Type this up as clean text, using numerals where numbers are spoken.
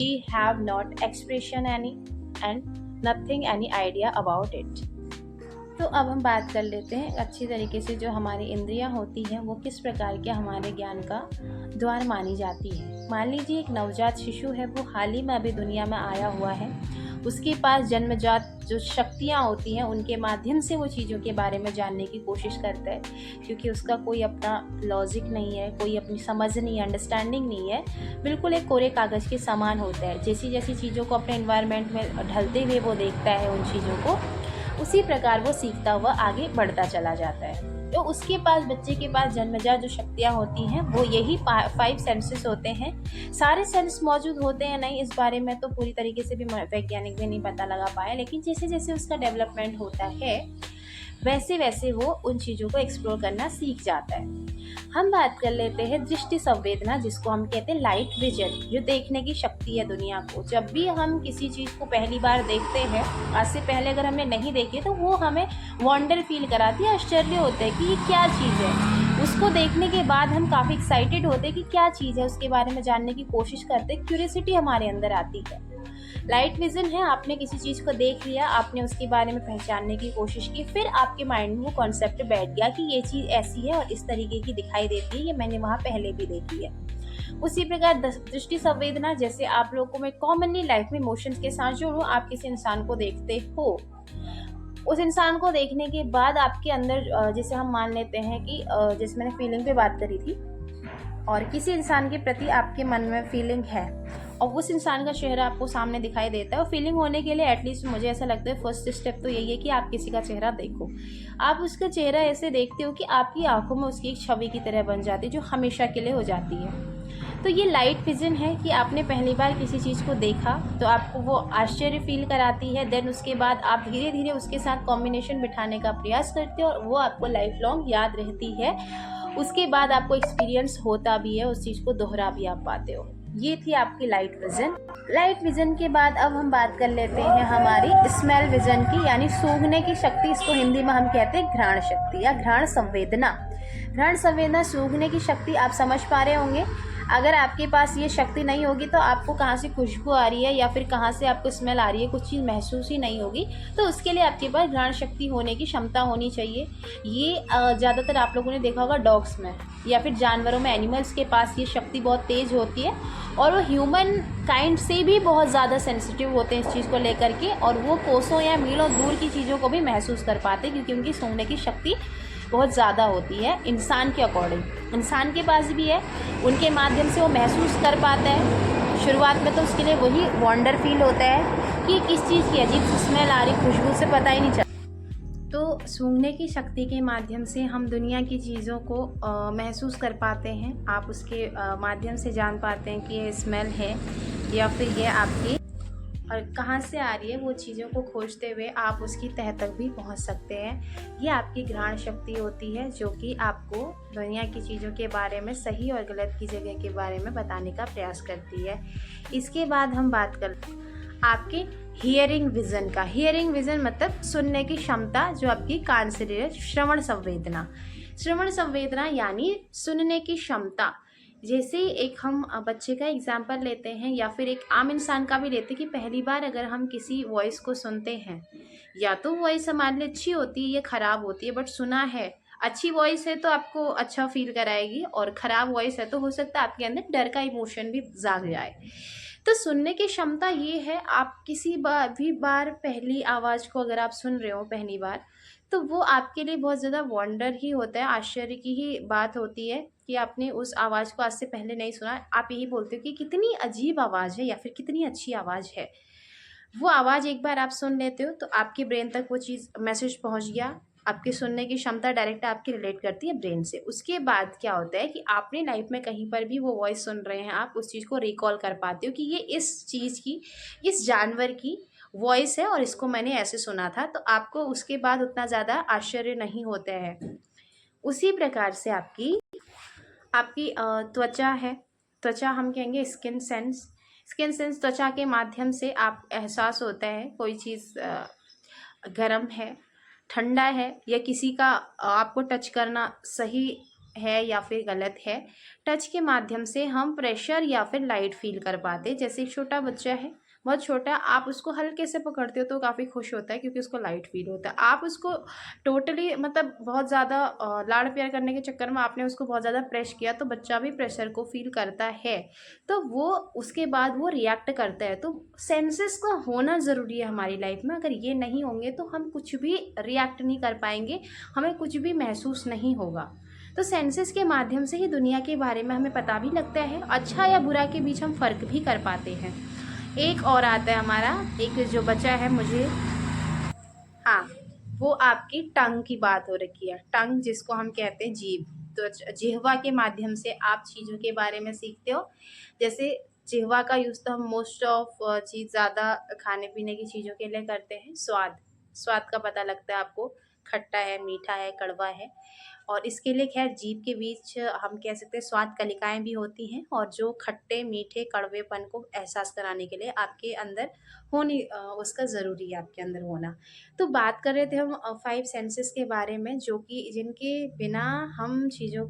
we have not expression any and nothing any idea about it। तो अब हम बात कर लेते हैं अच्छी तरीके से जो हमारी इंद्रियां होती हैं वो किस प्रकार के हमारे ज्ञान का द्वार मानी जाती है। मान लीजिए एक नवजात शिशु है, वो हाल ही में अभी दुनिया में आया हुआ है। उसके पास जन्मजात जो शक्तियाँ होती हैं उनके माध्यम से वो चीज़ों के बारे में जानने की कोशिश करता है, क्योंकि उसका कोई अपना लॉजिक नहीं है, कोई अपनी समझ नहीं है, अंडरस्टैंडिंग नहीं है। बिल्कुल एक कोरे कागज़ के समान होता है। जैसी जैसी चीज़ों को अपने एनवायरनमेंट में ढलते हुए वो देखता है उन चीज़ों को, उसी प्रकार वो सीखता हुआ आगे बढ़ता चला जाता है। तो उसके पास, बच्चे के पास जन्मजात जो शक्तियाँ होती हैं वो यही 5 सेंसेस होते हैं। सारे सेंस मौजूद होते हैं नहीं, इस बारे में तो पूरी तरीके से भी वैज्ञानिक भी नहीं पता लगा पाए, लेकिन जैसे जैसे उसका डेवलपमेंट होता है वैसे वैसे वो उन चीज़ों को एक्सप्लोर करना सीख जाता है। हम बात कर लेते हैं दृष्टि संवेदना, जिसको हम कहते हैं लाइट विजन, जो देखने की शक्ति है दुनिया को। जब भी हम किसी चीज़ को पहली बार देखते हैं, आज से पहले अगर हमने नहीं देखी तो वो हमें वंडर फील कराती है, आश्चर्य होता है कि ये क्या चीज़ है। उसको देखने के बाद हम काफ़ी एक्साइटेड होते हैं कि क्या चीज़ है, उसके बारे में जानने की कोशिश करते हैं, क्यूरियोसिटी हमारे अंदर आती है। लाइट विजन है, आपने किसी चीज़ को देख लिया, आपने उसके बारे में पहचानने की कोशिश की, फिर आपके माइंड में वो कॉन्सेप्ट बैठ गया कि ये चीज़ ऐसी है और इस तरीके की दिखाई देती है, ये मैंने वहाँ पहले भी देखी है। उसी प्रकार दृष्टि संवेदना, जैसे आप लोगों को मैं कॉमनली लाइफ में इमोशंस के साथ जोड़ूं, आप किसी इंसान को देखते हो, उस इंसान को देखने के बाद आपके अंदर जैसे हम मान लेते हैं कि जैसे मैंने फीलिंग पे बात करी थी, और किसी इंसान के प्रति आपके मन में फीलिंग है और उस इंसान का चेहरा आपको सामने दिखाई देता है, और फीलिंग होने के लिए एटलीस्ट मुझे ऐसा लगता है फर्स्ट स्टेप तो यही है कि आप किसी का चेहरा देखो। आप उसका चेहरा ऐसे देखते हो कि आपकी आंखों में उसकी एक छवि की तरह बन जाती है, जो हमेशा के लिए हो जाती है। तो ये लाइट विजन है कि आपने पहली बार किसी चीज़ को देखा तो आपको वो आश्चर्य फील कराती है, देन उसके बाद आप धीरे धीरे उसके साथ कॉम्बिनेशन बिठाने का प्रयास करते हो और वो आपको लाइफ लॉन्ग याद रहती है। उसके बाद आपको एक्सपीरियंस होता भी है, उस चीज़ को दोहरा भी आप पाते हो। ये थी आपकी लाइट विजन। लाइट विजन के बाद अब हम बात कर लेते हैं हमारी स्मेल विजन की, यानी सूंघने की शक्ति। इसको हिंदी में हम कहते हैं घ्राण शक्ति या घ्राण संवेदना। घ्राण संवेदना, सूंघने की शक्ति, आप समझ पा रहे होंगे। अगर आपके पास ये शक्ति नहीं होगी तो आपको कहाँ से खुशबू आ रही है या फिर कहाँ से आपको स्मेल आ रही है, कुछ चीज़ महसूस ही नहीं होगी। तो उसके लिए आपके पास घ्राण शक्ति होने की क्षमता होनी चाहिए। ये ज़्यादातर आप लोगों ने देखा होगा डॉग्स में या फिर जानवरों में, एनिमल्स के पास ये शक्ति बहुत तेज़ होती है, और वो ह्यूमन काइंड से भी बहुत ज़्यादा सेंसिटिव होते हैं इस चीज़ को लेकर के, और वो कोसों या मीलों दूर की चीज़ों को भी महसूस कर पाते हैं, क्योंकि उनकी सूंघने की शक्ति बहुत ज़्यादा होती है इंसान के अकॉर्डिंग। इंसान के पास भी है, उनके माध्यम से वो महसूस कर पाता है। शुरुआत में तो उसके लिए वही वंडर फील होता है कि किस चीज़ की अजीब स्मेल आ रही, खुशबू से पता ही नहीं चलता। तो सूंघने की शक्ति के माध्यम से हम दुनिया की चीज़ों को महसूस कर पाते हैं। आप उसके माध्यम से जान पाते हैं कि ये स्मेल है या फिर ये आपकी और कहाँ से आ रही है, वो चीज़ों को खोजते हुए आप उसकी तह तक भी पहुँच सकते हैं। ये आपकी घ्राण शक्ति होती है, जो कि आपको दुनिया की चीज़ों के बारे में, सही और गलत की जगह के बारे में बताने का प्रयास करती है। इसके बाद हम बात करते हैं आपके हियरिंग विज़न का। हियरिंग विज़न मतलब सुनने की क्षमता, जो आपकी कान से रिलेटेड श्रवण संवेदना। श्रवण संवेदना यानी सुनने की क्षमता। जैसे एक हम बच्चे का एग्जाम्पल लेते हैं या फिर एक आम इंसान का भी लेते हैं कि पहली बार अगर हम किसी वॉइस को सुनते हैं, या तो वॉइस हमारे लिए अच्छी होती है या ख़राब होती है, बट सुना है, अच्छी वॉइस है तो आपको अच्छा फील कराएगी, और ख़राब वॉइस है तो हो सकता है आपके अंदर डर का इमोशन भी जाग जाए। तो सुनने की क्षमता ये है, आप किसी बार पहली आवाज़ को अगर आप सुन रहे हो पहली बार, तो वो आपके लिए बहुत ज़्यादा वंडर ही होता है, आश्चर्य की ही बात होती है कि आपने उस आवाज़ को आज से पहले नहीं सुना। आप यही बोलते हो कि कितनी अजीब आवाज़ है या फिर कितनी अच्छी आवाज़ है। वो आवाज़ एक बार आप सुन लेते हो तो आपके ब्रेन तक वो चीज़, मैसेज पहुंच गया। आपकी सुनने की क्षमता डायरेक्ट आपकी रिलेट करती है ब्रेन से। उसके बाद क्या होता है कि आपने लाइफ में कहीं पर भी वो वॉइस सुन रहे हैं, आप उस चीज़ को रिकॉल कर पाते हो कि ये इस चीज़ की, इस जानवर की वॉइस है और इसको मैंने ऐसे सुना था, तो आपको उसके बाद उतना ज़्यादा आश्चर्य नहीं होता है। उसी प्रकार से आपकी आपकी त्वचा है, त्वचा हम कहेंगे स्किन सेंस। स्किन सेंस त्वचा के माध्यम से आप एहसास होता है कोई चीज़ गर्म है, ठंडा है, या किसी का आपको टच करना सही है या फिर गलत है। टच के माध्यम से हम प्रेशर या फिर लाइट फ़ील कर पाते हैं। जैसे एक छोटा बच्चा है, बहुत छोटा, आप उसको हल्के से पकड़ते हो तो काफ़ी खुश होता है क्योंकि उसको लाइट फ़ील होता है। आप उसको टोटली मतलब बहुत ज़्यादा लाड़ प्यार करने के चक्कर में आपने उसको बहुत ज़्यादा प्रेस किया तो बच्चा भी प्रेशर को फ़ील करता है। तो वो उसके बाद वो रिएक्ट करता है। तो सेंसेस का होना ज़रूरी है हमारी लाइफ में। अगर ये नहीं होंगे तो हम कुछ भी रिएक्ट नहीं कर पाएँगे, हमें कुछ भी महसूस नहीं होगा। तो सेंसेस के माध्यम से ही दुनिया के बारे में हमें पता भी लगता है, अच्छा या बुरा के बीच हम फ़र्क भी कर पाते हैं। एक और आता है हमारा, एक जो बचा है मुझे, हाँ, वो आपकी टंग की बात हो रखी है। टंग जिसको हम कहते हैं जीभ। तो जिह्वा के माध्यम से आप चीज़ों के बारे में सीखते हो। जैसे जिह्वा का यूज़ तो हम मोस्ट ऑफ चीज़ ज़्यादा खाने-पीने की चीज़ों के लिए करते हैं। स्वाद, स्वाद का पता लगता है आपको, खट्टा है, मीठा है, कड़वा है। और इसके लिए ख़ैर जीभ के बीच हम कह सकते हैं स्वाद कलिकाएँ भी होती हैं और जो खट्टे, मीठे, कड़वेपन को एहसास कराने के लिए आपके अंदर उसका ज़रूरी है आपके अंदर होना। तो बात कर रहे थे हम 5 सेंसेस के बारे में जो कि जिनके बिना हम चीज़ों